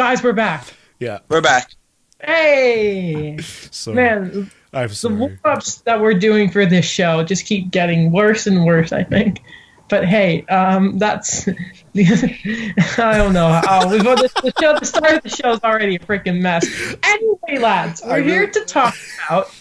Guys, we're back. Yeah. We're back. Hey! So Man, I'm the sorry. warm-ups that we're doing for this show just keep getting worse and worse, I think. But hey, that's... I don't know. The start of the show is already a freaking mess. Anyway, lads, we're here to talk about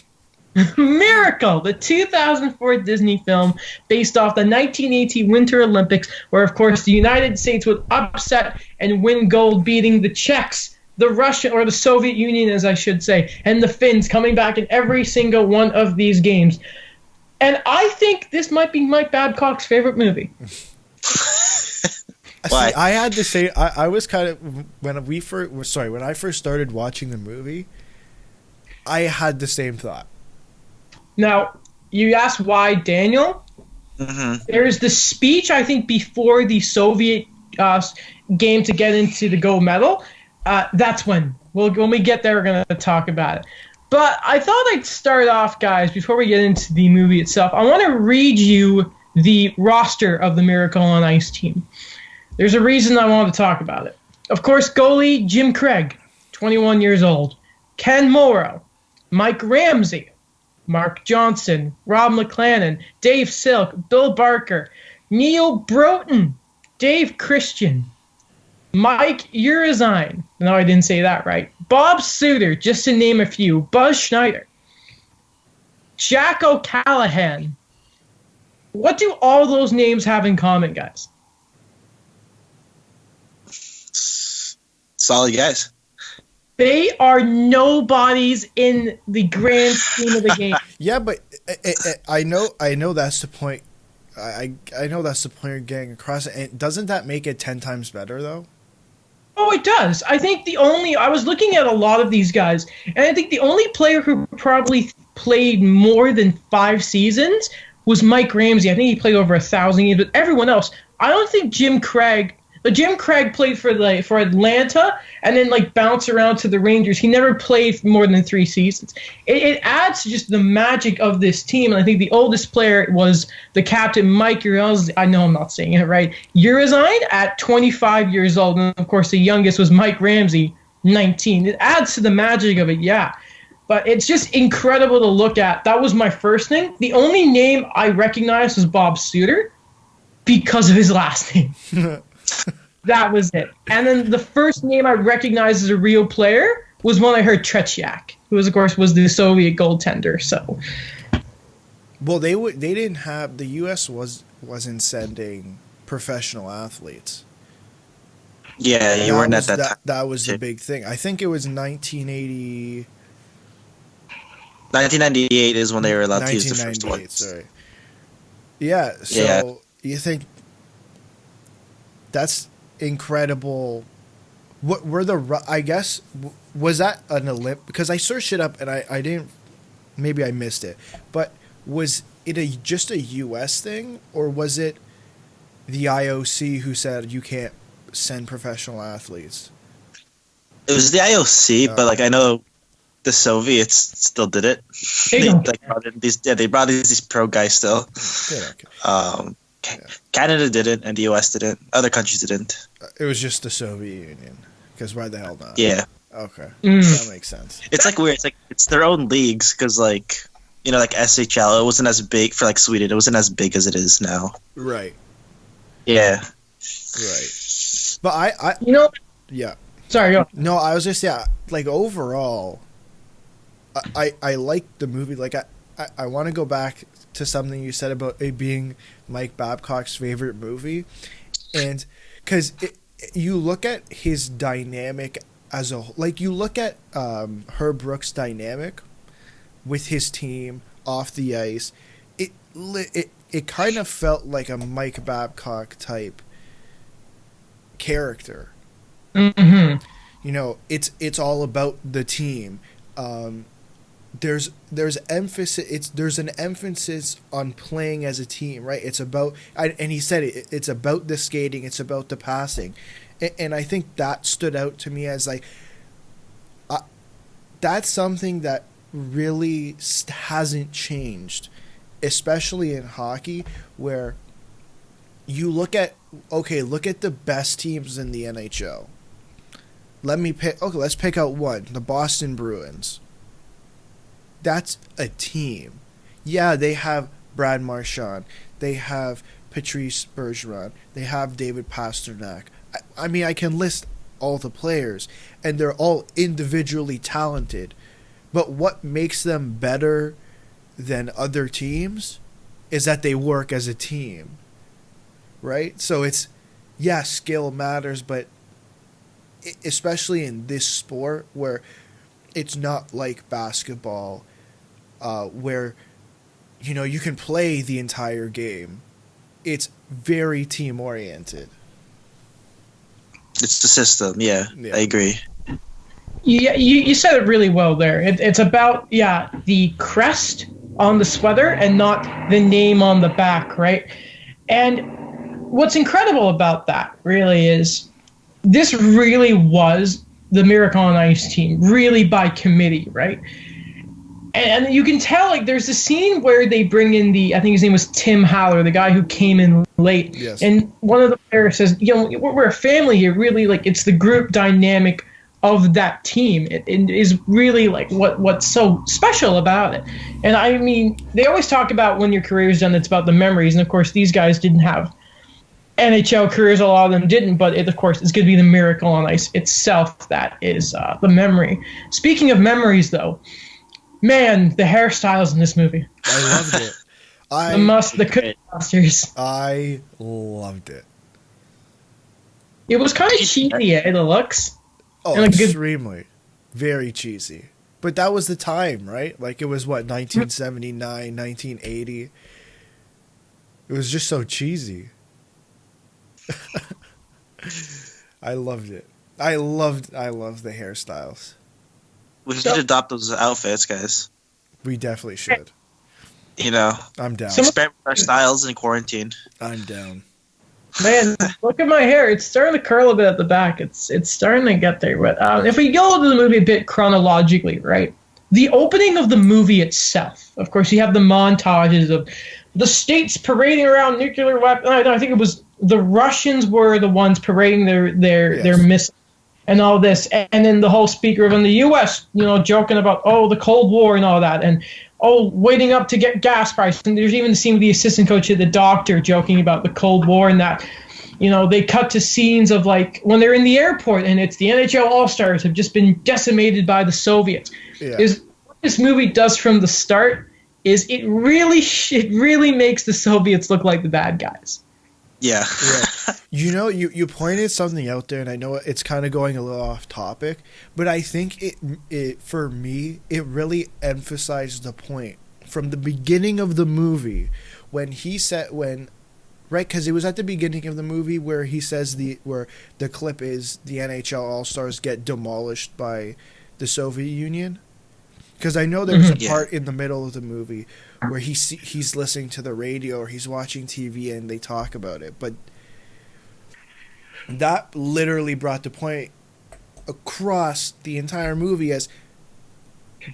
Miracle, the 2004 Disney film based off the 1980 Winter Olympics, where, of course, the United States would upset and win gold, beating the Czechs, the Russian, or the Soviet Union, as I should say, and the Finns, coming back in every single one of these games. And I think this might be Mike Babcock's favorite movie. Why? See, I had to say, I was kind of when I first started watching the movie, I had the same thought. Now, you asked why, Daniel? Mm-hmm. There's the speech, I think, before the Soviet game to get into the gold medal. That's when we get there, we're going to talk about it. But I thought I'd start off, guys, before we get into the movie itself. I want to read you the roster of the Miracle on Ice team. There's a reason I want to talk about it. Of course, goalie Jim Craig, 21 years old. Ken Morrow, Mike Ramsey, Mark Johnson, Rob McClanahan, Dave Silk, Bill Barker, Neil Broughton, Dave Christian, Mike Urizine. No, I didn't say that right. Bob Suter, just to name a few. Buzz Schneider. Jack O'Callahan. What do all those names have in common, guys? Solid guys. They are nobodies in the grand scheme of the game. Yeah, but I know that's the point. I know that's the point you're getting across. And doesn't that make it 10 times better, though? Oh, it does. I think I was looking at a lot of these guys, and I think the only player who probably played more than 5 seasons was Mike Ramsey. I think he played over 1,000 games, but everyone else, I don't think Jim Craig played for Atlanta and then bounced around to the Rangers. He never played for more than 3 seasons. It adds to just the magic of this team. And I think the oldest player was the captain, Mike Urizine. I know I'm not saying it right. Urizine at 25 years old. And of course, the youngest was Mike Ramsey, 19. It adds to the magic of it, yeah. But it's just incredible to look at. That was my first thing. The only name I recognized was Bob Suter because of his last name. That was it. And then the first name I recognized as a real player was when I heard Tretiak, who of course was the Soviet goaltender. So, well, they didn't have, the U.S. wasn't sending professional athletes. Yeah, you weren't at that time. That was the big thing. I think it was 1980. 1998 is when they were allowed to use the first one. Sorry. Yeah. So you think that's incredible? What were I guess, was that an Olymp? Because I searched it up and I didn't. Maybe I missed it. But was it just a U.S. thing, or was it the IOC who said you can't send professional athletes? It was the IOC, but I know the Soviets still did it. They brought in these pro guys still. Yeah, okay. Canada didn't, and the US didn't. Other countries didn't. It was just the Soviet Union. Because why the hell not? Yeah. Okay. That makes sense. It's weird. It's their own leagues because SHL. It wasn't as big for Sweden. It wasn't as big as it is now. Right. Yeah. Right. But I yeah. Sorry, go. No, I was just overall, I like the movie. I want to go back to something you said about it being Mike Babcock's favorite movie, and because you look at his dynamic as a you look at Herb Brooks' dynamic with his team off the ice, it kind of felt like a Mike Babcock type character. Mm-hmm. It's all about the team. There's emphasis. There's an emphasis on playing as a team, right? It's about, and he said it's about the skating. It's about the passing, and I think that stood out to me as that's something that really hasn't changed, especially in hockey, where you look at the best teams in the NHL. let's pick out one. The Boston Bruins. That's a team. Yeah, they have Brad Marchand. They have Patrice Bergeron. They have David Pastrnak. I mean, I can list all the players, and they're all individually talented. But what makes them better than other teams is that they work as a team, right? So skill matters, but especially in this sport where it's not like basketball, where you can play the entire game. It's very team oriented. It's the system, yeah. I agree. Yeah, you said it really well there. It's about the crest on the sweater and not the name on the back, right? And what's incredible about that really is this really was the Miracle on Ice team, really by committee, right? And you can tell, like, there's a scene where they bring in I think his name was Tim Haller, the guy who came in late. Yes. And one of the players says, we're a family here, really, like, it's the group dynamic of that team. It is really, like, what's so special about it. And, I mean, they always talk about when your career is done, it's about the memories. And, of course, these guys didn't have NHL careers, a lot of them didn't, but of course, it's going to be the Miracle on Ice itself that is the memory. Speaking of memories, though, man, the hairstyles in this movie. I loved it. The Cookie Monsters. I loved it. It was kind of cheesy, the looks. Oh, extremely. Very cheesy. But that was the time, right? Like, it was, 1979, 1980? It was just so cheesy. I loved it. I loved the hairstyles. We should adopt those outfits, guys. We definitely should. I'm down. Experiment with our styles in quarantine. I'm down. Man, look at my hair. It's starting to curl a bit at the back. It's starting to get there. But if we go to the movie a bit chronologically, right? The opening of the movie itself, of course, you have the montages of the states parading around nuclear weapons. I think it was the Russians were the ones parading their missiles and all this. And then the whole speaker of in the U.S., joking about, the Cold War and all that. And, waiting up to get gas prices. And there's even the scene with the assistant coach of the doctor joking about the Cold War and that. They cut to scenes of, like, when they're in the airport and it's the NHL All-Stars have just been decimated by the Soviets. Yeah. What this movie does from the start is it really makes the Soviets look like the bad guys. Yeah. Yeah. You pointed something out there, and I know it's kind of going a little off topic, but I think it for me, it really emphasized the point from the beginning of the movie right, because it was at the beginning of the movie where he says where the clip is the NHL All-Stars get demolished by the Soviet Union. Because I know there was a part in the middle of the movie where he's listening to the radio or he's watching TV and they talk about it. But that literally brought the point across the entire movie as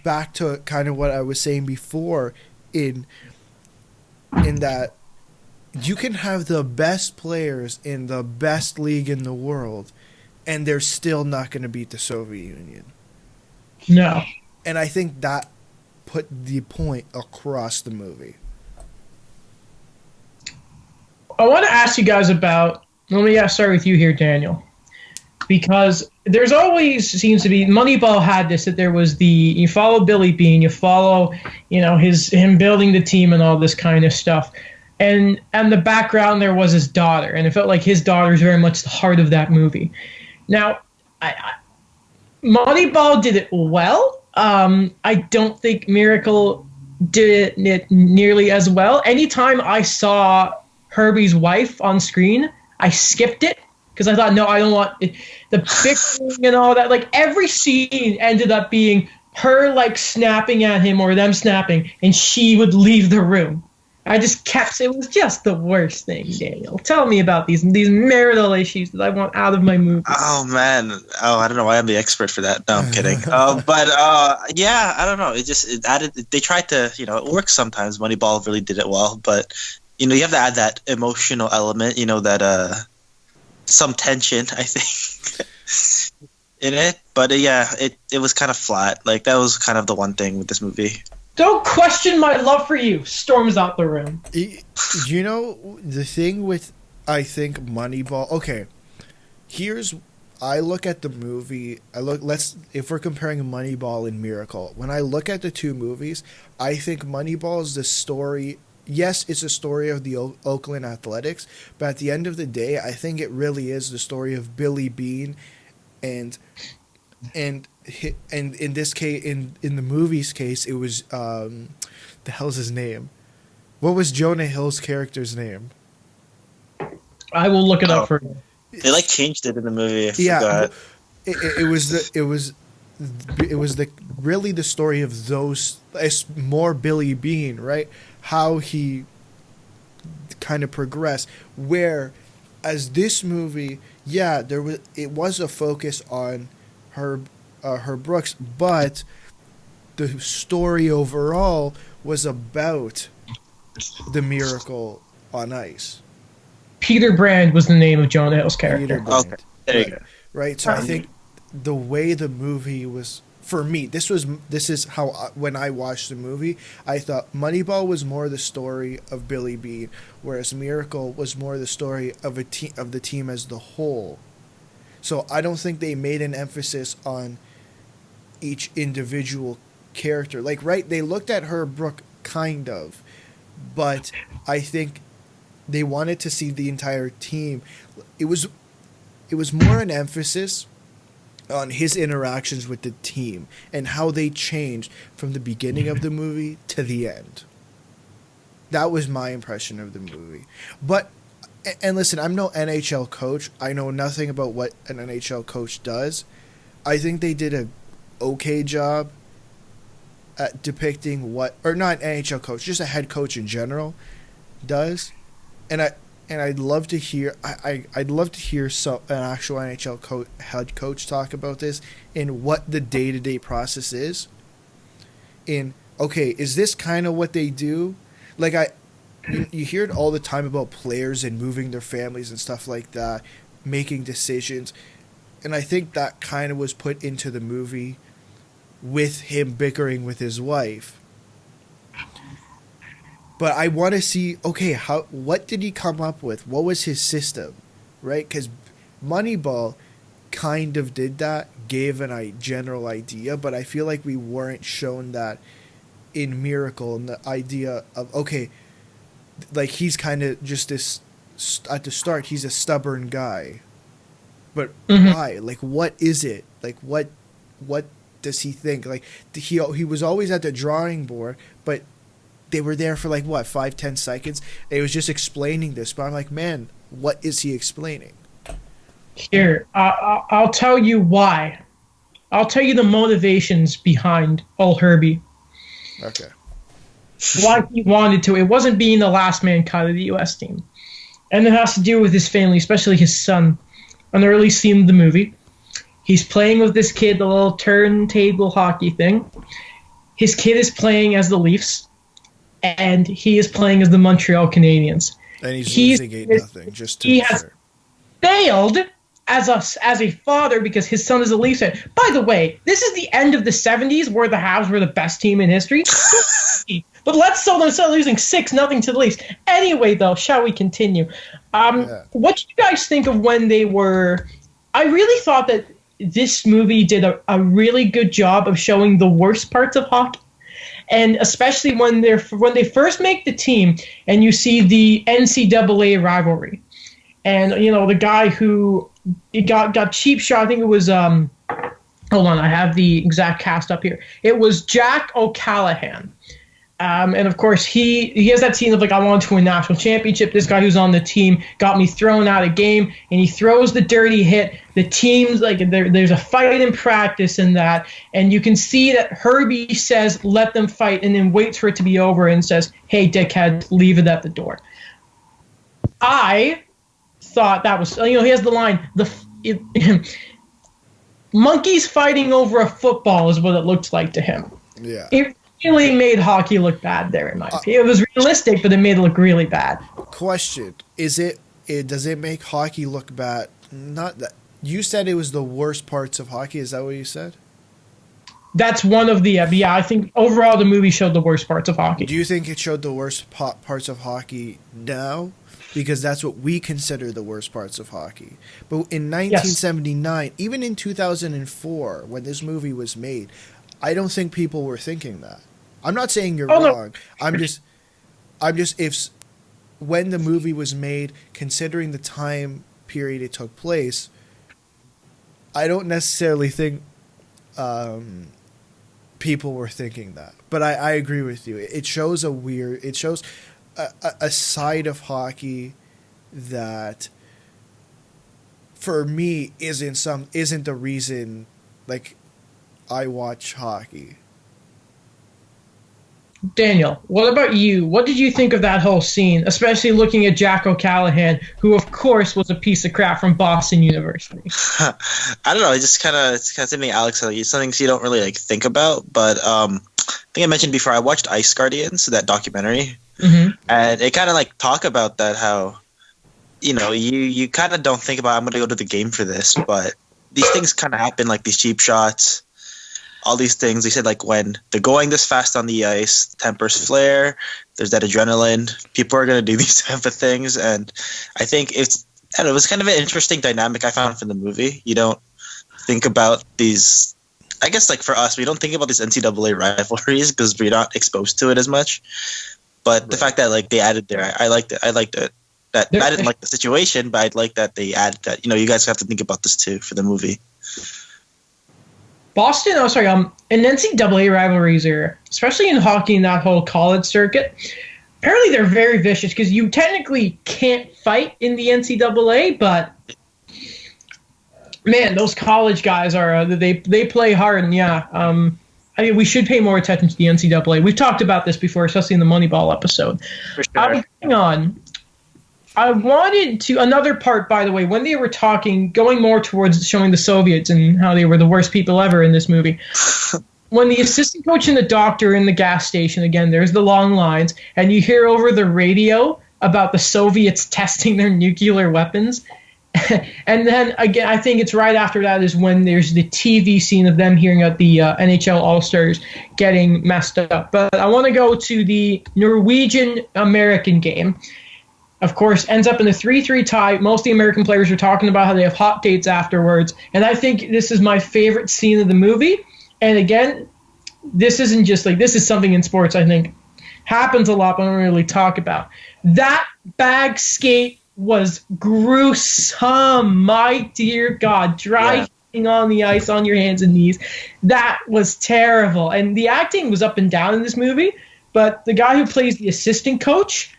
back to kind of what I was saying before in that you can have the best players in the best league in the world and they're still not going to beat the Soviet Union. No. And I think that put the point across the movie. I want to ask you guys about, let me start with you here, Daniel. Because there's always seems to be, Moneyball had this, that there was you follow Billy Beane, you follow, him building the team and all this kind of stuff. And the background there was his daughter. And it felt like his daughter is very much the heart of that movie. Now, Moneyball did it well. I don't think Miracle did it nearly as well. Anytime I saw Herbie's wife on screen, I skipped it because I thought, no, I don't want it. The bickering and all that. Like, every scene ended up being her, like, snapping at him or them snapping, and she would leave the room. I just kept, it was just the worst thing, Daniel. Tell me about these marital issues that I want out of my movie. Oh, man. I don't know why I'm the expert for that. No, I'm kidding. But I don't know. It added, they tried to, it works sometimes. Moneyball really did it well, but, you have to add that emotional element, that, some tension, I think. in it, but yeah, it was kind of flat. Like that was kind of the one thing with this movie. Don't question my love for you. Storms out the room. You know, the thing with, I think, Moneyball. Okay, I look at the movie. If we're comparing Moneyball and Miracle, when I look at the two movies, I think Moneyball is the story. Yes, it's a story of the Oakland Athletics, but at the end of the day, I think it really is the story of Billy Beane, and in this case, in the movie's case, it was the hell's his name? What was Jonah Hill's character's name? I will look it up for you. They like changed it in the movie. I Yeah, forgot. it was really the story of those. It's more Billy Beane, right? How he kind of progressed. Where, as this movie, yeah, it was a focus on her Brooks, but the story overall was about the Miracle on Ice. Peter Brand was the name of Jonah Hill's character. Peter Brand. Okay, there you go. Right. So I think the way the movie was, for me, this is how when I watched the movie, I thought Moneyball was more the story of Billy Beane, whereas Miracle was more the story of the team as the whole. So I don't think they made an emphasis on each individual character. Like, right, they looked at Herb Brooke kind of, but I think they wanted to see the entire team. It was more an emphasis on his interactions with the team and how they changed from the beginning of the movie to the end. That was my impression of the movie. But, and listen, I'm no NHL coach. I know nothing about what an NHL coach does. I think they did a okay job at depicting or not an NHL coach, just a head coach in general does. And I'd love to hear I'd love to hear an actual NHL head coach talk about this and what the day-to-day process is. Is this kind of what they do? Like you hear it all the time about players and moving their families and stuff like that, making decisions. And I think that kind of was put into the movie with him bickering with his wife. But I want to see, what did he come up with? What was his system, right? Because Moneyball kind of did that, gave a general idea, but I feel like we weren't shown that in Miracle, and the idea of, like he's kind of just this, at the start, he's a stubborn guy. But why? Like, what is it? Like, what does he think? Like, he was always at the drawing board, but they were there for 5-10 seconds. It was just explaining this, but I'm like, man, what is he explaining? Here, I'll tell you why. I'll tell you the motivations behind Old Herbie. Okay. Why he wanted to. It wasn't being the last man cut of the U.S. team. And it has to do with his family, especially his son. On the early scene of the movie, he's playing with this kid, the little turntable hockey thing. His kid is playing as the Leafs, and he is playing as the Montreal Canadiens. And he's losing 8-0, just to he be has fair. Failed as a father because his son is a Leafs fan. By the way, this is the end of the 70s where the Habs were the best team in history. But let's start losing 6-0 to the Leafs. Anyway, though, shall we continue? What do you guys think of when they were... I really thought that this movie did a really good job of showing the worst parts of hockey. And especially when they first make the team and you see the NCAA rivalry. And, the guy who got cheap shot, I think it was... hold on, I have the exact cast up here. It was Jack O'Callahan. And of course, he has that scene of I want to win a national championship. This guy who's on the team got me thrown out of game, and he throws the dirty hit. The team's there's a fight in practice and that, and you can see that Herbie says, "Let them fight," and then waits for it to be over and says, "Hey, dickhead, leave it at the door." I thought that was he has the line monkeys fighting over a football is what it looked like to him. Yeah. It really made hockey look bad there, in my opinion. It was realistic, but it made it look really bad. Question: does it make hockey look bad? Not that You said it was the worst parts of hockey. Is that what you said? That's one of the yeah. I think overall the movie showed the worst parts of hockey. Do you think it showed the worst parts of hockey now? Because that's what we consider the worst parts of hockey. But in 1979, even in 2004, when this movie was made, I don't think people were thinking that. I'm not saying you're wrong. I'm just if when the movie was made, considering the time period it took place, I don't necessarily think people were thinking that. But I agree with you. It shows a side of hockey that for me isn't the reason like I watch hockey. Daniel, what about you? What did you think of that whole scene, especially looking at Jack O'Callahan, who of course was a piece of crap from Boston University? I don't know. It's kind of something Alex said. It's something you don't really like think about. But I think I mentioned before I watched Ice Guardians, that documentary, and it kind of like talk about that how you kind of don't think about I'm going to go to the game for this, but these things kind of happen, like these cheap shots. All these things, they said, like when they're going this fast on the ice, tempers flare, there's that adrenaline. People are going to do these type of things. And I think it was kind of an interesting dynamic I found from the movie. You don't think about these, I guess like for us, we don't think about these NCAA rivalries because we're not exposed to it as much. But the fact that like they added there, I liked it. I didn't like the situation, but I like that they added that. You guys have to think about this too for the movie. Boston, in NCAA rivalries are, especially in hockey and that whole college circuit, apparently they're very vicious because you technically can't fight in the NCAA, but man, those college guys are, they play hard, and we should pay more attention to the NCAA. We've talked about this before, especially in the Moneyball episode. For sure. Hang on. I wanted to, another part, by the way, when they were talking, going more towards showing the Soviets and how they were the worst people ever in this movie. When the assistant coach and the doctor in the gas station, again, there's the long lines, and you hear over the radio about the Soviets testing their nuclear weapons. And then, again, I think it's right after that is when there's the TV scene of them hearing at the NHL All-Stars getting messed up. But I want to go to the Norwegian-American game. Of course, ends up in a 3-3 tie. Most of the American players are talking about how they have hot dates afterwards. And I think this is my favorite scene of the movie. And again, this isn't just like, this is something in sports I think happens a lot, but I don't really talk about. That bag skate was gruesome. My dear God. Driving on the ice on your hands and knees. That was terrible. And the acting was up and down in this movie. But the guy who plays the assistant coach,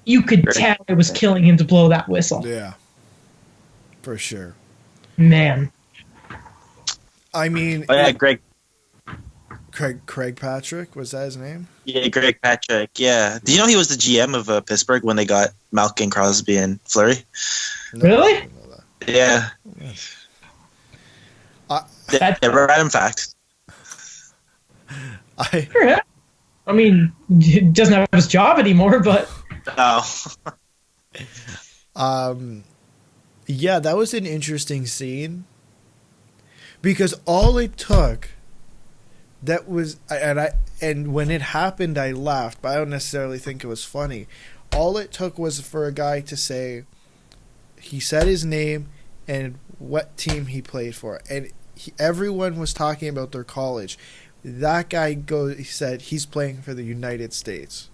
you could tell it was killing him to blow that whistle. Yeah, for sure. Man. I mean... Oh, yeah, Craig Patrick, was that his name? Yeah, Greg Patrick, yeah. Do you know he was the GM of Pittsburgh when they got Malkin, Crosby, and Fleury? No, really? Yeah. Random fact. I mean, he doesn't have his job anymore, but... No. Yeah, that was an interesting scene because all it took and when it happened I laughed, but I don't necessarily think it was funny. All it took was for a guy to say he said his name and what team he played for, and everyone was talking about their college. That guy he said he's playing for the United States.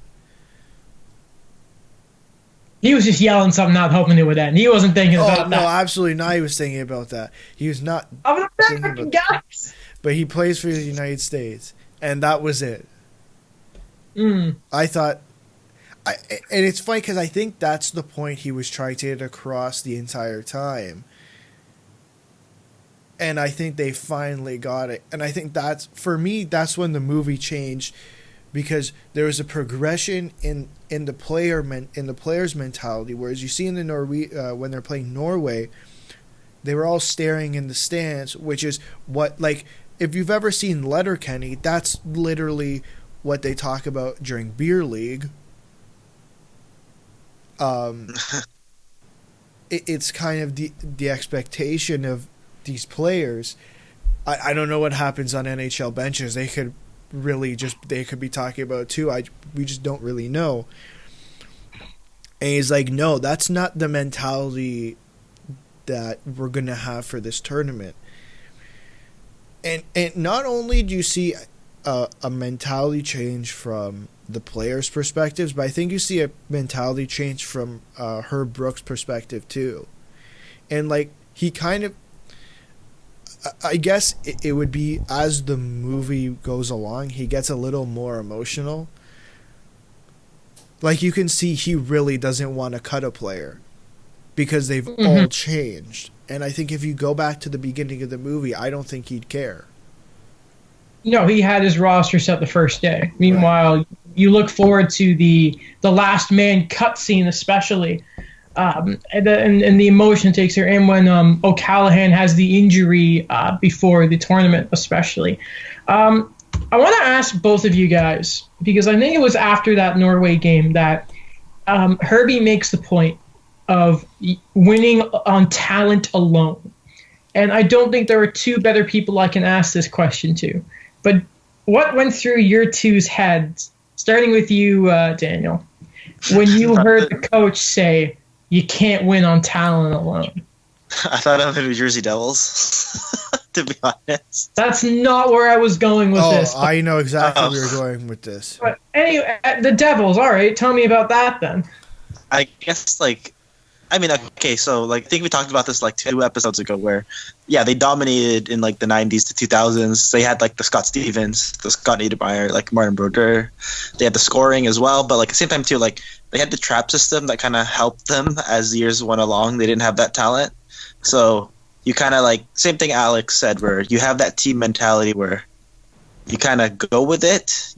He was just yelling something out, hoping it would end. He wasn't thinking about that. No, absolutely not. He was thinking about that. He was not. I'm an American guy. But he plays for the United States, and that was it. I thought, and it's funny because I think that's the point he was trying to get across the entire time. And I think they finally got it. And I think for me, that's when the movie changed. Because there was a progression in the player's mentality, whereas you see in the when they're playing Norway, they were all staring in the stands, which is what, like, if you've ever seen Letterkenny, that's literally what they talk about during beer league. it's kind of the expectation of these players. I don't know what happens on NHL benches. They could be talking about it too. We just don't really know. And he's like, no, that's not the mentality that we're gonna have for this tournament. And not only do you see a mentality change from the players' perspectives, but I think you see a mentality change from Herb Brooks' perspective too. And like he kind of, I guess it would be as the movie goes along, he gets a little more emotional. Like you can see he really doesn't want to cut a player because they've all changed. And I think if you go back to the beginning of the movie, I don't think he'd care. No, he had his roster set the first day. Meanwhile, you look forward to the last man cut scene, especially, and the emotion takes her in when O'Callaghan has the injury before the tournament, especially. I want to ask both of you guys, because I think it was after that Norway game that Herbie makes the point of winning on talent alone. And I don't think there are two better people I can ask this question to. But what went through your two's heads, starting with you, Daniel, when you heard the coach say, you can't win on talent alone? I thought of the New Jersey Devils, to be honest. That's not where I was going with this. I know exactly where you're going with this. But anyway, the Devils, all right, tell me about that then. I guess, okay, so, I think we talked about this, 2 episodes ago where, yeah, they dominated in, the 90s to 2000s. They had, the Scott Stevens, the Scott Niedermayer, Martin Brodeur. They had the scoring as well, but, at the same time, too, they had the trap system that kind of helped them as the years went along. They didn't have that talent. So, you kind of, same thing Alex said, where you have that team mentality where you kind of go with it,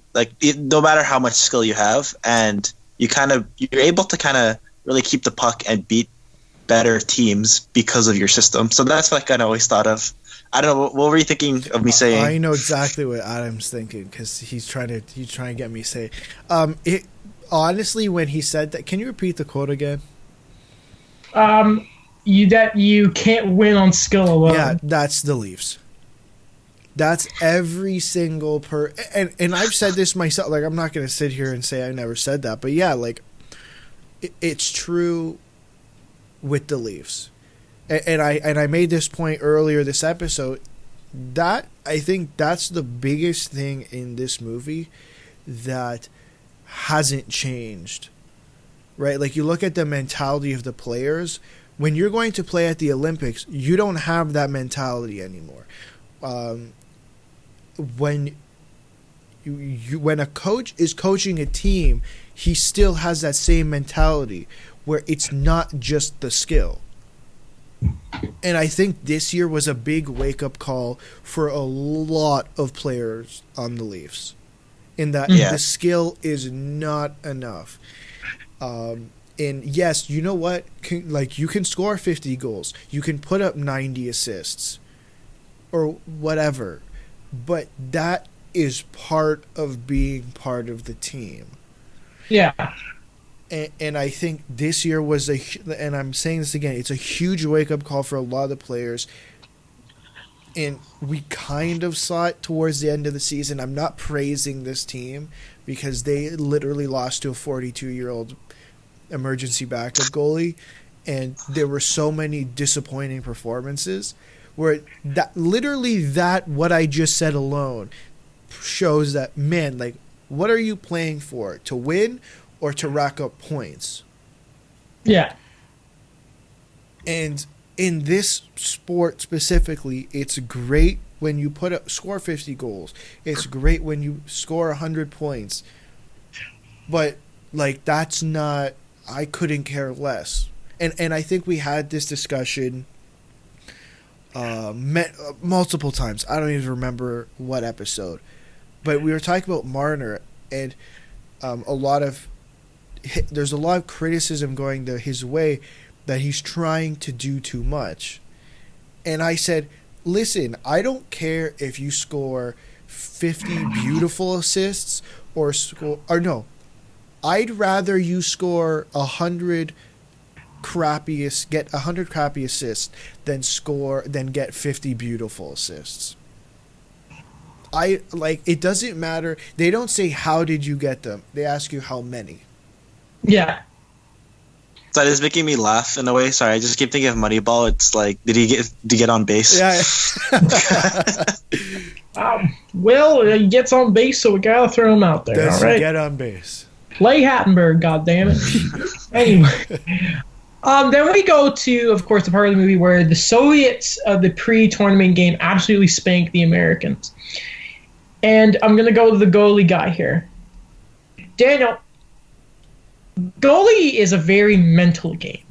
no matter how much skill you have, and you're able to kind of really keep the puck and beat better teams because of your system. So that's what I kind of always thought of. I don't know. What were you thinking of me saying? I know exactly what Adam's thinking because he's trying to get me to say. Honestly, when he said that, can you repeat the quote again? You can't win on skill alone. Yeah, that's the Leafs. That's every single and I've said this myself. I'm not going to sit here and say I never said that, but yeah, it's true with the Leafs. And I made this point earlier this episode that I think that's the biggest thing in this movie that hasn't changed. Right? You look at the mentality of the players. When you're going to play at the Olympics, you don't have that mentality anymore. When a coach is coaching a team, he still has that same mentality where it's not just the skill. And I think this year was a big wake-up call for a lot of players on the Leafs in that the skill is not enough. And yes, you know what? You can score 50 goals. You can put up 90 assists or whatever. But that is part of being part of the team. Yeah. And I think this year was and I'm saying this again, it's a huge wake-up call for a lot of the players. And we kind of saw it towards the end of the season. I'm not praising this team because they literally lost to a 42-year-old emergency backup goalie. And there were so many disappointing performances where what I just said alone shows that, man, what are you playing for? To win or to rack up points? Yeah. And in this sport specifically, it's great when you score 50 goals. It's great when you score 100 points. But that's not, I couldn't care less. And I think we had this discussion multiple times. I don't even remember what episode. But we were talking about Marner, and there's a lot of criticism going his way that he's trying to do too much. And I said, listen, I don't care if you score 50 beautiful assists I'd rather you score 100 get 100 crappy assists than get 50 beautiful assists. It doesn't matter. They don't say how did you get them. They ask you how many. Yeah. So it's making me laugh in a way. Sorry, I just keep thinking of Moneyball. It's like, did he get on base? Yeah. Well, he gets on base, so we gotta throw him out there. Does all right? he get on base? Play Hattenberg, goddammit. Anyway. Then we go to, of course, the part of the movie where the Soviets of the pre-tournament game absolutely spanked the Americans. And I'm going to go to the goalie guy here. Daniel, goalie is a very mental game.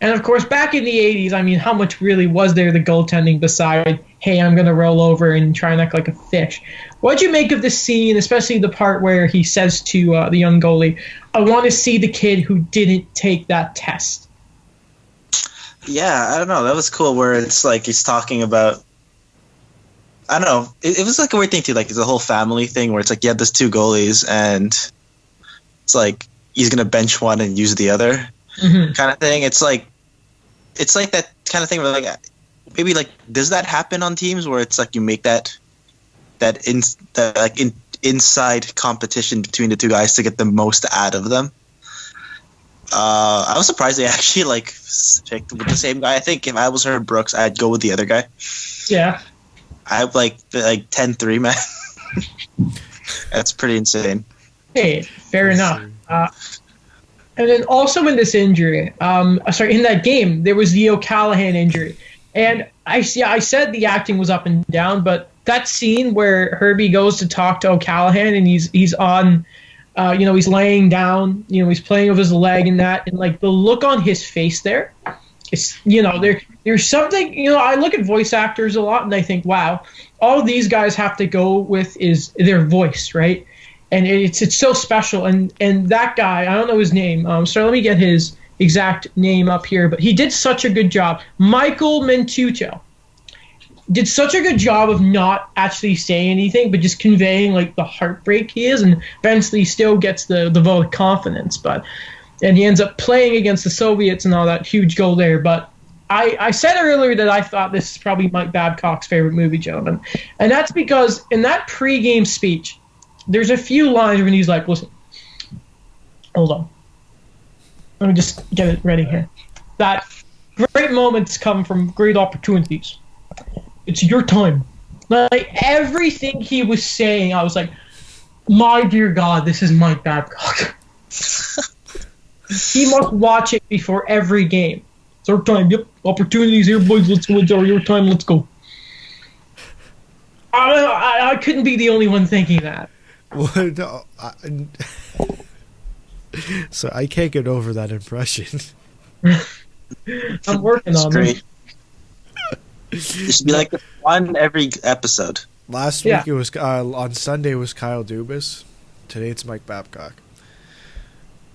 And, of course, back in the 80s, I mean, how much really was there the goaltending beside, hey, I'm going to roll over and try and act like a fish? What'd you make of this scene, especially the part where he says to the young goalie, I want to see the kid who didn't take that test? Yeah, I don't know. That was cool where it's like he's talking about, I don't know. It was like a weird thing too. Like it's a whole family thing where it's like you have those two goalies and it's like he's going to bench one and use the other kind of thing. It's like that kind of thing where like maybe like does that happen on teams where it's like you make that inside competition between the two guys to get the most out of them? I was surprised they actually like picked with the same guy. I think if I was Herb Brooks, I'd go with the other guy. Yeah. I have like 10-3, man. That's pretty insane. Hey, fair enough. And then also in this injury, in that game, there was the O'Callaghan injury. And I said the acting was up and down, but that scene where Herbie goes to talk to O'Callaghan and he's on, he's laying down, he's playing with his leg and that, and like the look on his face there, it's, there's something, I look at voice actors a lot and I think, wow, all these guys have to go with is their voice, right? And it's so special. And that guy, I don't know his name, so let me get his exact name up here, but he did such a good job. Michael Mantuccio did such a good job of not actually saying anything, but just conveying like the heartbreak he is, and eventually still gets the vote of confidence. And he ends up playing against the Soviets and all that huge goal there. But I said earlier that I thought this is probably Mike Babcock's favorite movie, gentlemen. And that's because in that pregame speech, there's a few lines when he's like, listen, hold on. Let me just get it ready here. That great moments come from great opportunities. It's your time. Like, everything he was saying, I was like, my dear God, this is Mike Babcock. He must watch it before every game. It's our time. Yep, opportunities here, boys. Let's go. It's your time. Let's go. I couldn't be the only one thinking that. Well, no, so I can't get over that impression. I'm working on it. It should be like one every episode. Last week it was on Sunday was Kyle Dubas. Today it's Mike Babcock.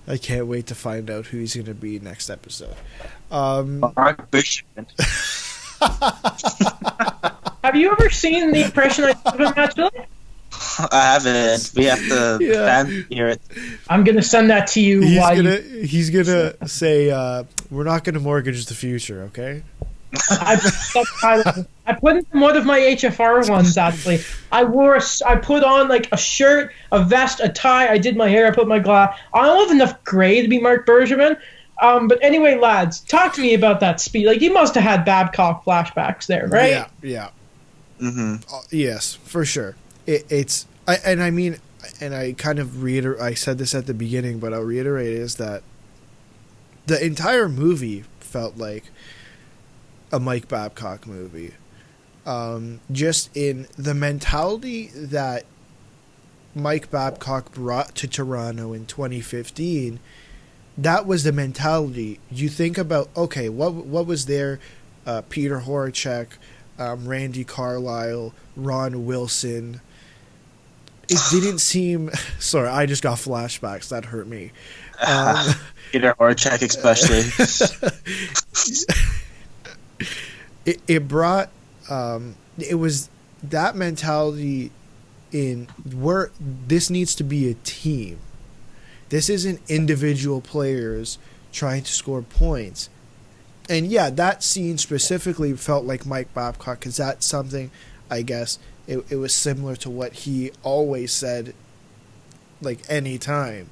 I can't wait to find out who he's going to be next episode. Mark Bishop. Have you ever seen the impression I did of him, actually? I haven't. We have to hear it. I'm going to send that to you. He's gonna say, we're not going to mortgage the future, okay? I put in one of my HFR ones, actually. I put on like a shirt, a vest, a tie. I did my hair. I put my glass. I don't have enough gray to be Mark Bergevin. But anyway, lads, talk to me about that speed. Like, you must have had Babcock flashbacks there, right? Yeah. Mm-hmm. Yes, for sure. I kind of reiterate. I said this at the beginning, but I'll reiterate is that the entire movie felt like a Mike Babcock movie. Just in the mentality that Mike Babcock brought to Toronto in 2015, that was the mentality. You think about, okay, what was there? Peter Horachek, Randy Carlyle, Ron Wilson. It didn't seem... Sorry, I just got flashbacks. That hurt me. Peter Horachek especially. It brought... it was that mentality in where this needs to be a team. This isn't individual players trying to score points. And yeah, that scene specifically felt like Mike Babcock, because that's something, I guess, it was similar to what he always said, like, any time.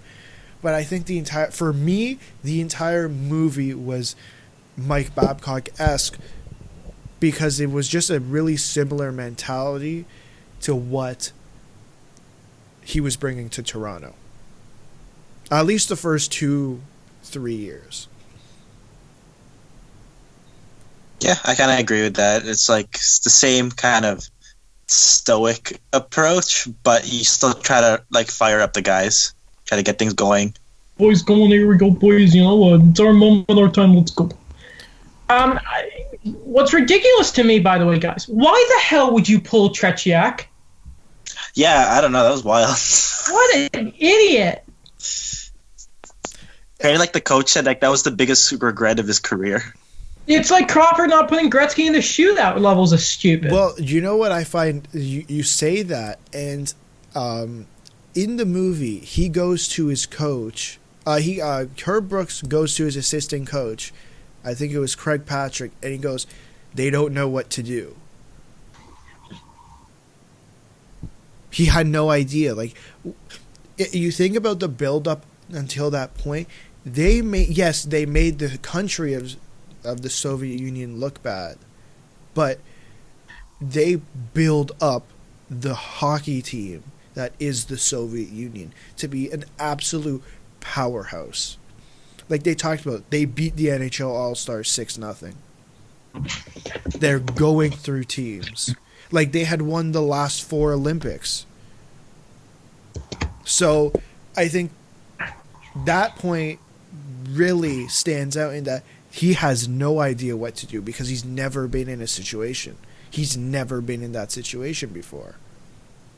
But I think for me, the entire movie was Mike Babcock-esque, because it was just a really similar mentality to what he was bringing to Toronto. At least the first 2-3 years. Yeah, I kind of agree with that. It's like it's the same kind of stoic approach, but you still try to like fire up the guys, try to get things going. Boys, come on, here we go, boys. You know, it's our moment, our time. Let's go. What's ridiculous to me, by the way, guys, why the hell would you pull Tretiak? Yeah, I don't know. That was wild. What an idiot! Apparently, like the coach said, like that was the biggest regret of his career. It's like Crawford not putting Gretzky in the shootout levels of stupid. Well, you know what I find? You say that, and in the movie, he goes to his coach. Herb Brooks goes to his assistant coach. I think it was Craig Patrick, and he goes, "They don't know what to do." He had no idea. Like, you think about the build-up until that point. They made the country of the Soviet Union look bad, but they build up the hockey team that is the Soviet Union to be an absolute powerhouse. Like they talked about, they beat the NHL All-Stars 6-0. They're going through teams. Like they had won the last 4 Olympics. So I think that point really stands out in that he has no idea what to do because he's never been in a situation. He's never been in that situation before.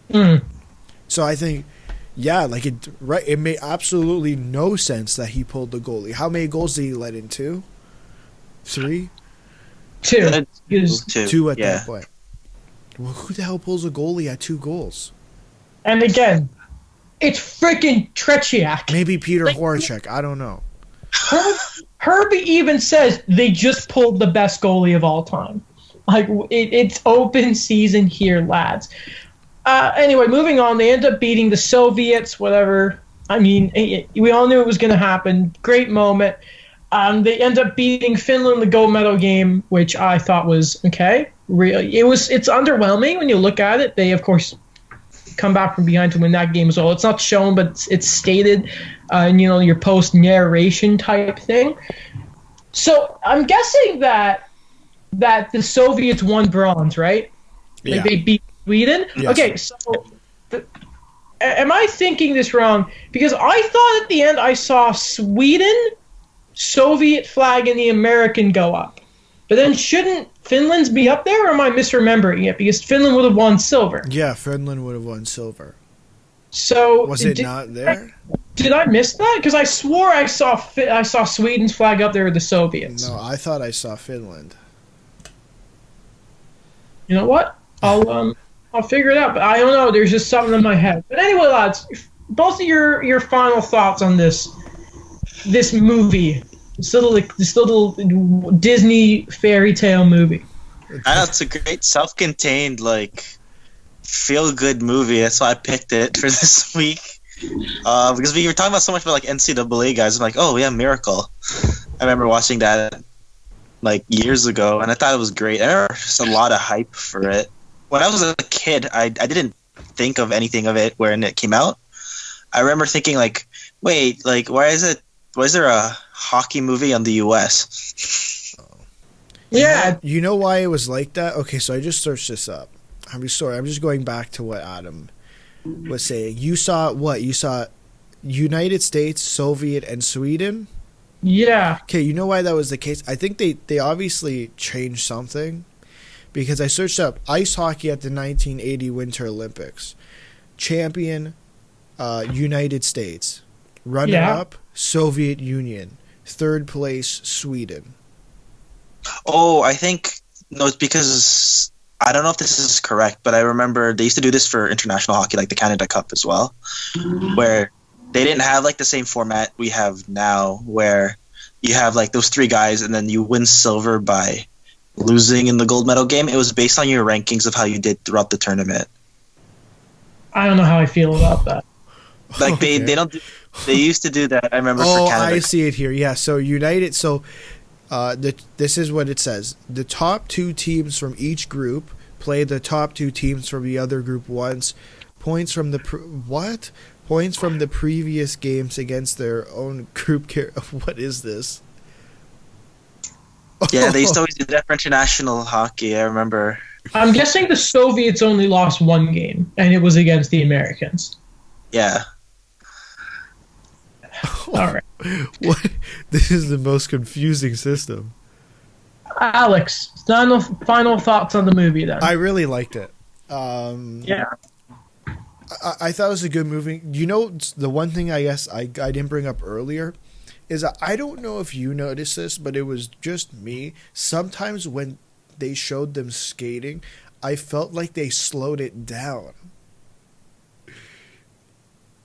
So I think, yeah, like it made absolutely no sense that he pulled the goalie. How many goals did he let in? 2? 3? 2. 2 at that point. Well, who the hell pulls a goalie at 2 goals? And again, it's freaking Tretiak. Maybe Peter Horacek. I don't know. Herbie even says they just pulled the best goalie of all time. Like, it's open season here, lads. Anyway, moving on. They end up beating the Soviets, whatever. I mean, we all knew it was going to happen. Great moment. They end up beating Finland in the gold medal game, which I thought was okay. It's underwhelming when you look at it. They, of course, come back from behind to win that game as well. It's not shown, but it's stated in your post-narration type thing. So I'm guessing that the Soviets won bronze, right? Yeah. Like they beat Sweden? Yes. Okay, so am I thinking this wrong? Because I thought at the end I saw Sweden, Soviet flag, and the American go up. But then shouldn't Finland's be up there, or am I misremembering it? Because Finland would have won silver. Yeah, Finland would have won silver. So was it not there? Did I miss that? Because I swore I saw Sweden's flag up there with the Soviets. No, I thought I saw Finland. You know what? I'll figure it out. But I don't know. There's just something in my head. But anyway, lads, both of your final thoughts on this movie. This little Disney fairy tale movie. I know, it's a great self-contained, like, feel-good movie. That's why I picked it for this week. Because we were talking about so much about like NCAA guys. I'm like, oh yeah, Miracle. I remember watching that like years ago, and I thought it was great. I remember just a lot of hype for it. When I was a kid, I didn't think of anything of it when it came out. I remember thinking like, wait, like why is there a hockey movie on the US? Yeah. You know why it was like that? Okay, so I just searched this up. I'm sorry. I'm just going back to what Adam was saying. You saw what? You saw United States, Soviet, and Sweden? Yeah. Okay, you know why that was the case? I think they obviously changed something, because I searched up ice hockey at the 1980 Winter Olympics. Champion, United States. Runner-up, Soviet Union. Third place, Sweden. Oh, I think no, it's because I don't know if this is correct, but I remember they used to do this for international hockey, like the Canada Cup as well, where they didn't have like the same format we have now, where you have like those three guys, and then you win silver by losing in the gold medal game. It was based on your rankings of how you did throughout the tournament. I don't know how I feel about that. Like Okay. they don't. They used to do that. I remember for Oh, Canada. I see it here. Yeah, so United. So, this is what it says: the top two teams from each group play the top two teams from the other group once. Points from the Points from the previous games against their own group. What is this? Yeah, they used to always do that for international hockey. I remember. I'm guessing the Soviets only lost one game, and it was against the Americans. Yeah. All right. What? This is the most confusing system. Alex, final thoughts on the movie then. I really liked it. Yeah. I thought it was a good movie. You know, the one thing I guess I didn't bring up earlier is I don't know if you noticed this, but it was just me. Sometimes when they showed them skating, I felt like they slowed it down.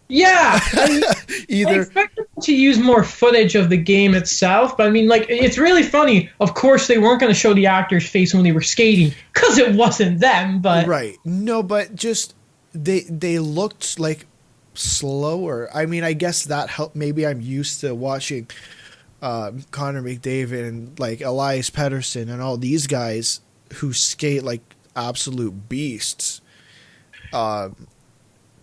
Yeah. I Either expected them to use more footage of the game itself, but I mean, like, it's really funny. Of course, they weren't going to show the actor's face when they were skating, because it wasn't them, but... right. No, but just they looked like slower. I mean, I guess that helped. Maybe I'm used to watching Connor McDavid and like Elias Pettersson and all these guys who skate like absolute beasts.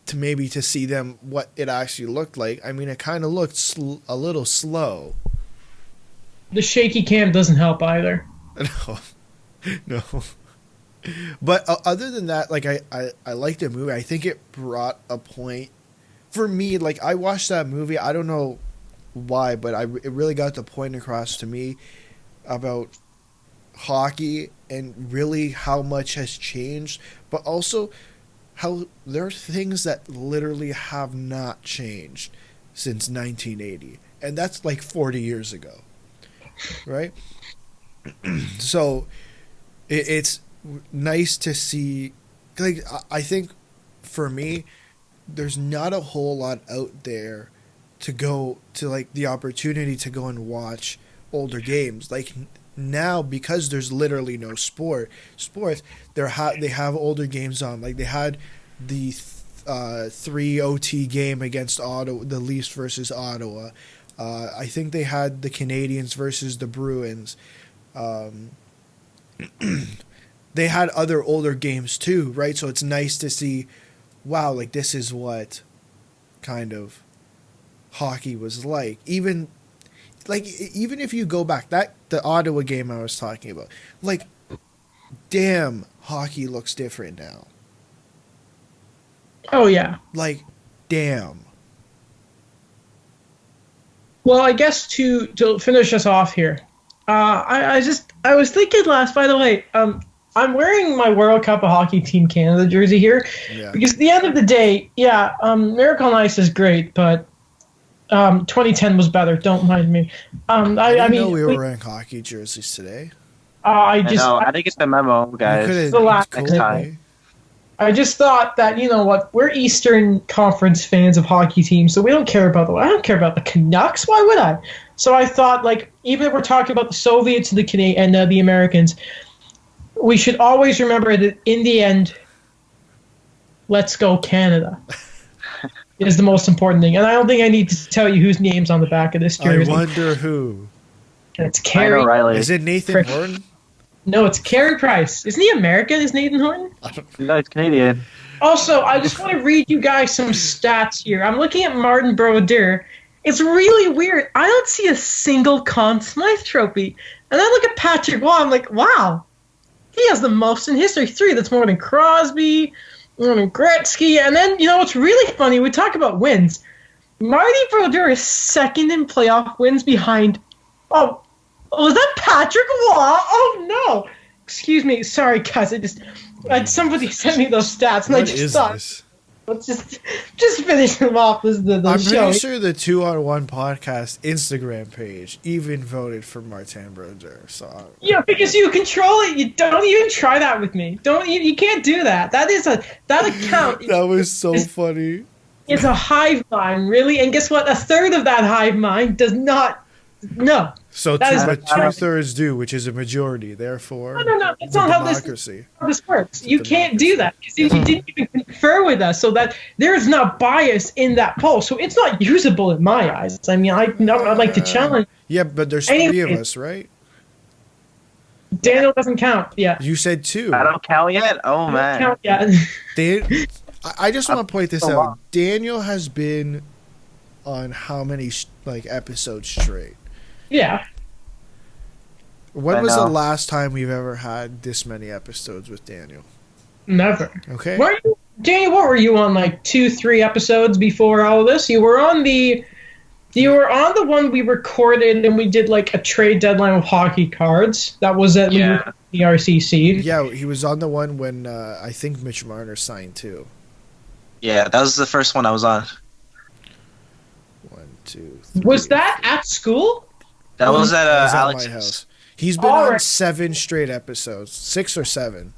To see them what it actually looked like. I mean, it kind of looked a little slow. The shaky cam doesn't help either. No. But other than that, like I liked the movie. I think it brought a point for me. Like I watched that movie. I don't know why, but it really got the point across to me about hockey and really how much has changed, but also how there are things that literally have not changed since 1980, and that's like 40 years ago, right? So it's nice to see. Like I think for me, there's not a whole lot out there to go to, like the opportunity to go and watch older games. Like now, because there's literally no sports, they have older games on. Like they had the 3 OT game against Ottawa, the Leafs versus Ottawa. I think they had the Canadiens versus the Bruins. They had other older games too, right? So it's nice to see, wow, like this is what kind of hockey was like. Even if you go back, the Ottawa game I was talking about, like, damn, hockey looks different now. Oh, yeah. Like, damn. Well, I guess to finish us off here, I was thinking by the way, I'm wearing my World Cup of Hockey Team Canada jersey here, Yeah. because at the end of the day, yeah, Miracle on Ice is great, but 2010 was better. Don't mind me. I I mean, know we were wearing hockey jerseys today. I know. I didn't get the memo, guys. The last next time. I just thought that, you know what, we're Eastern Conference fans of hockey teams, so we don't care about I don't care about the Canucks. Why would I? So I thought, like, even if we're talking about the Soviets and the Americans, we should always remember that in the end, let's go Canada is the most important thing. And I don't think I need to tell you whose name's on the back of this jersey. I wonder who. It's Carey. Riley. Is it Nathan Horton? No, it's Carey Price. Isn't he American? Is Nathan Horton? No, it's Canadian. Also, I just want to read you guys some stats here. I'm looking at Martin Brodeur. It's really weird. I don't see a single Conn Smythe trophy. And I look at Patrick Waugh, I'm like, wow, he has the most in history. 3, that's more than Crosby, more than Gretzky. And then, you know what's really funny? We talk about wins. Marty Brodeur is second in playoff wins behind... Oh, was that Patrick Waugh? Oh, no. Excuse me. Sorry, guys. Somebody sent me those stats, and I just thought... This? Let's just finish them off. This is the I'm show. pretty sure the 2-on-1 podcast Instagram page even voted for Martin Brodeur. So Yeah, because you control it. You don't even try that with me. You can't do that. That account. that was so funny. It's a hive mind, really. And guess what? A third of that hive mind does not. No, So That is- two-thirds do, which is a majority. Therefore, No. That's not how democracy. this works. You can't do that because you Mm-hmm. didn't even confer with us, so that there is not bias in that poll. So it's not usable in my eyes. I mean, I'd like to challenge. Yeah, but there's 3 of Anyways. us, right? Daniel doesn't count. Yeah. You said 2. I don't count yet. Oh man. Count, yeah. I just want to point this so out. long. Daniel has been on how many episodes straight? Yeah. When I was the know. last time we've ever had this many episodes with Daniel? Never. Okay. Weren't you, Daniel? What were you on? Like 2-3 episodes before all of this? You were on the one we recorded and we did like a trade deadline with hockey cards. That was at Yeah. the RCC. Yeah, he was on the one when I think Mitch Marner signed too. Yeah, that was the first one I was on. 1, 2, Was 3, that at school? That was at That was at Alex's. my house. He's been All on right. 7 straight episodes, 6 or 7.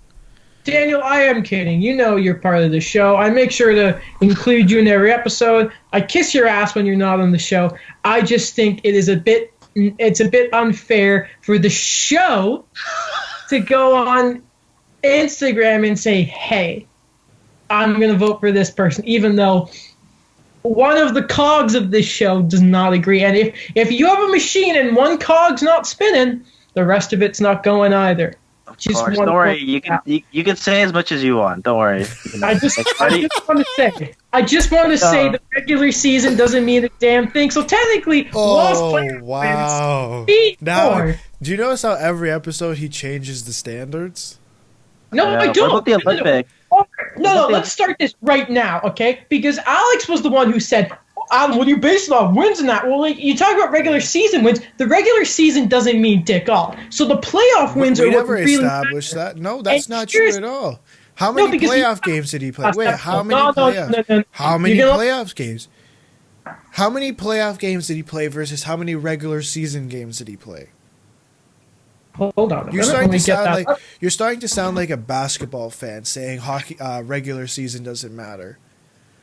Daniel, I am kidding. You know you're part of the show. I make sure to include you in every episode. I kiss your ass when you're not on the show. I just think it's a bit unfair for the show to go on Instagram and say, "Hey, I'm going to vote for this person," even though one of the cogs of this show does not agree. And if you have a machine and one cog's not spinning, the rest of it's not going either. Of course. Don't worry. You can say as much as you want. Don't worry. I just want to say the regular season doesn't mean a damn thing. So technically, lost Oh, player wow. wins. Now, do you notice how every episode he changes the standards? No, I What don't. about the Olympic? No, let's start this right now, okay? Because Alex was the one who said, "Adam, what do you base it on? Wins and that?" Well, like, you talk about regular season wins. The regular season doesn't mean dick all. So the playoff wins we are what never really established that. No, that's And not true here's- at all. How No, many because playoff games did he play? Wait, how many No, playoffs? no. How many You're gonna- playoff games? How many playoff games did he play versus how many regular season games did he play? Hold on. You're Let starting me to get sound that like you're starting to sound like a basketball fan saying hockey regular season doesn't matter.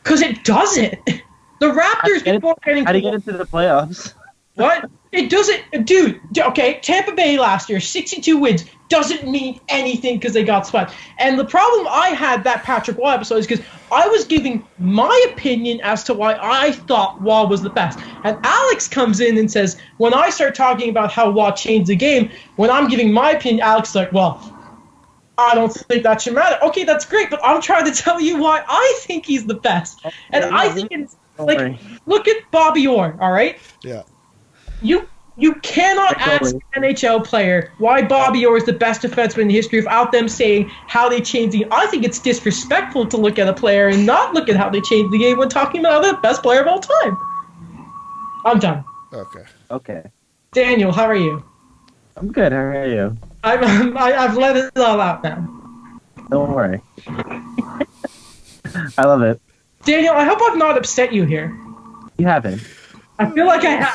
because it doesn't. The Raptors before getting How do you get into the playoffs? what? It doesn't, dude. Okay, Tampa Bay last year, 62 wins, doesn't mean anything because they got swept. And the problem I had that Patrick Waugh episode is because I was giving my opinion as to why I thought Waugh was the best. And Alex comes in and says, when I start talking about how Waugh changed the game, when I'm giving my opinion, Alex is like, well, I don't think that should matter. Okay, that's great, but I'm trying to tell you why I think he's the best. And I think it's like, look at Bobby Orr, all right? Yeah. You cannot ask an NHL player why Bobby Orr is the best defenseman in history without them saying how they changed the game. I think it's disrespectful to look at a player and not look at how they changed the game when talking about the best player of all time. I'm done. Okay. Okay. Daniel, how are you? I'm good. How are you? I've let it all out now. Don't worry. I love it. Daniel, I hope I've not upset you here. You haven't. I feel like I have.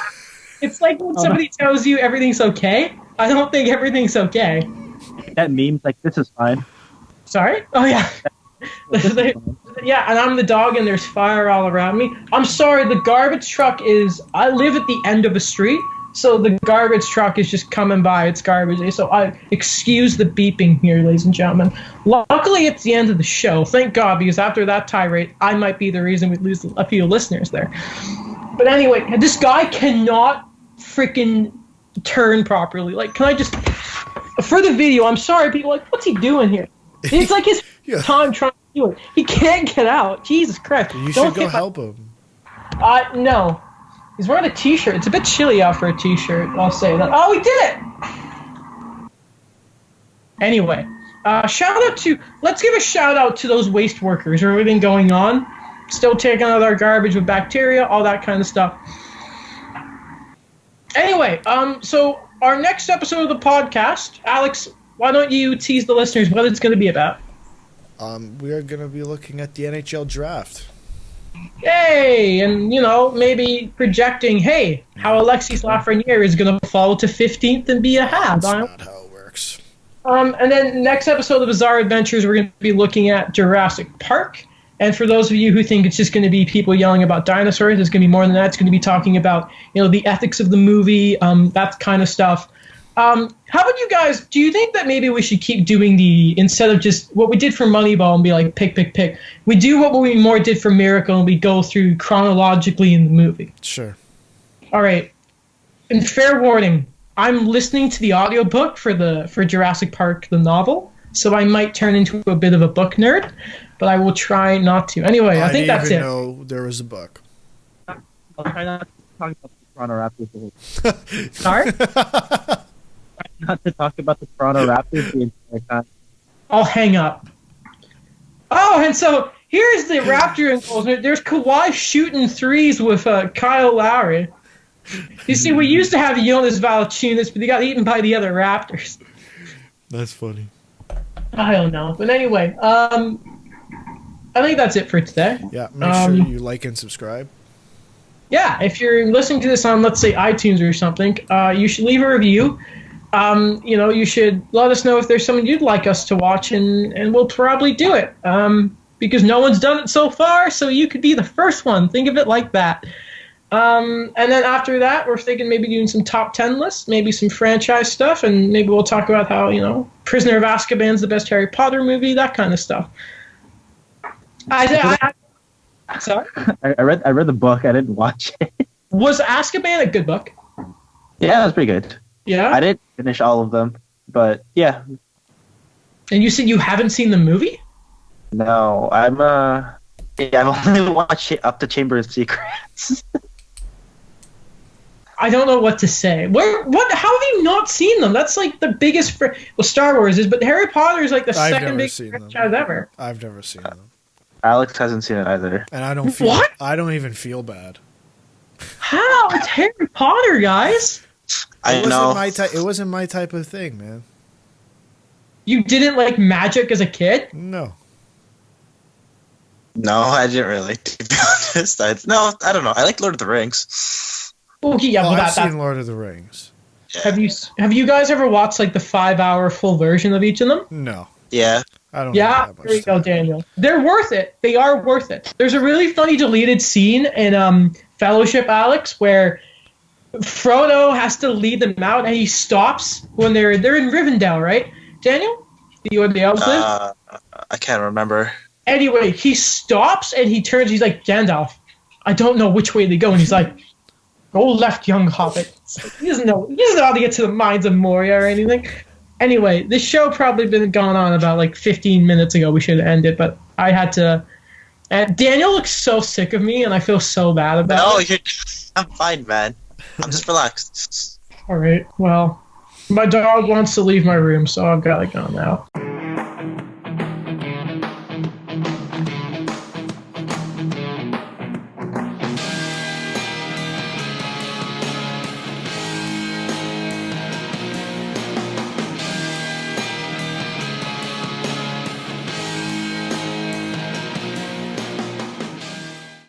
It's like when somebody tells you everything's okay. I don't think everything's okay. That meme's like, this is fine. Sorry? Oh, yeah. Yeah, and I'm the dog and there's fire all around me. I'm sorry, the garbage truck is... I live at the end of a street, so the garbage truck is just coming by. It's garbage day, so I excuse the beeping here, ladies and gentlemen. Luckily, it's the end of the show. Thank God, because after that tirade, I might be the reason we lose a few listeners there. But anyway, this guy cannot freaking turn properly. Like, can I just... For the video, I'm sorry, people are like, what's he doing here? It's like his Yeah. time trying to do it. He can't get out. Jesus Christ. You Don't should go hit my- help him. No. He's wearing a t-shirt. It's a bit chilly out for a t-shirt, I'll say that. Oh, we did it! Anyway, let's give a shout out to those waste workers or everything going on. Still taking out our garbage with bacteria, all that kind of stuff. Anyway, so our next episode of the podcast, Alex, why don't you tease the listeners what it's going to be about? We are going to be looking at the NHL draft. Yay! And, maybe projecting, hey, how Alexis Lafreniere is going to fall to 15th and be a half. That's not how it works. And then next episode of Bizarre Adventures, we're going to be looking at Jurassic Park. And for those of you who think it's just going to be people yelling about dinosaurs, it's going to be more than that. It's going to be talking about, the ethics of the movie, that kind of stuff. How about you guys? Do you think that maybe we should keep doing instead of just what we did for Moneyball and be like, pick, we do what we more did for Miracle and we go through chronologically in the movie? Sure. All right. And fair warning, I'm listening to the audiobook for Jurassic Park, the novel, so I might turn into a bit of a book nerd, but I will try not to. Anyway, I think that's it. I didn't even know there was a book. I'll try not to talk about the Toronto Raptors. Sorry? Try not to talk about the Toronto Raptors the entire time. I'll hang up. Oh, and so here's the Raptor enclosure. There's Kawhi shooting threes with Kyle Lowry. You see, we used to have Jonas Valanciunas, but he got eaten by the other Raptors. That's funny. I don't know. But anyway, I think that's it for today. Yeah, make sure you like and subscribe. Yeah, if you're listening to this on, let's say, iTunes or something, you should leave a review. You should let us know if there's something you'd like us to watch, and we'll probably do it. Because no one's done it so far, so you could be the first one. Think of it like that. And then after that, we're thinking maybe doing some top 10 lists, maybe some franchise stuff, and maybe we'll talk about how, Prisoner of Azkaban's the best Harry Potter movie, that kind of stuff. Sorry? I read the book. I didn't watch it. Was Azkaban a good book? Yeah, that was pretty good. Yeah? I didn't finish all of them, but yeah. And you said you haven't seen the movie? No, I've only watched it up to Chamber of Secrets. I don't know what to say. How have you not seen them? That's like the biggest. Star Wars is, but Harry Potter is like the second biggest franchise ever. I've never seen them. Alex hasn't seen it either. And I don't feel. What? I don't even feel bad. How? It's Harry Potter, guys. I know. It wasn't my type of thing, man. You didn't like magic as a kid? No. No, I didn't really, to be honest. I don't know. I like Lord of the Rings. Oh, yeah. I've seen Lord of the Rings. Yeah. Have you guys ever watched like the 5-hour full version of each of them? No. Yeah. I don't. Yeah, know that much there you go, time. Daniel. They're worth it. They are worth it. There's a really funny deleted scene in Fellowship, Alex, where Frodo has to lead them out, and he stops when they're in Rivendell, right? Daniel, do you and the elves live? I can't remember. Anyway, he stops and he turns. He's like, Gandalf, I don't know which way to go, and he's like, go left, young hobbit. He doesn't know how to get to the mines of Moria or anything. Anyway, this show probably been gone on about like 15 minutes ago. We should end it, but I had to. And Daniel looks so sick of me, and I feel so bad about it. I'm fine, man. I'm just relaxed. All right. Well, my dog wants to leave my room, so I've got to go now.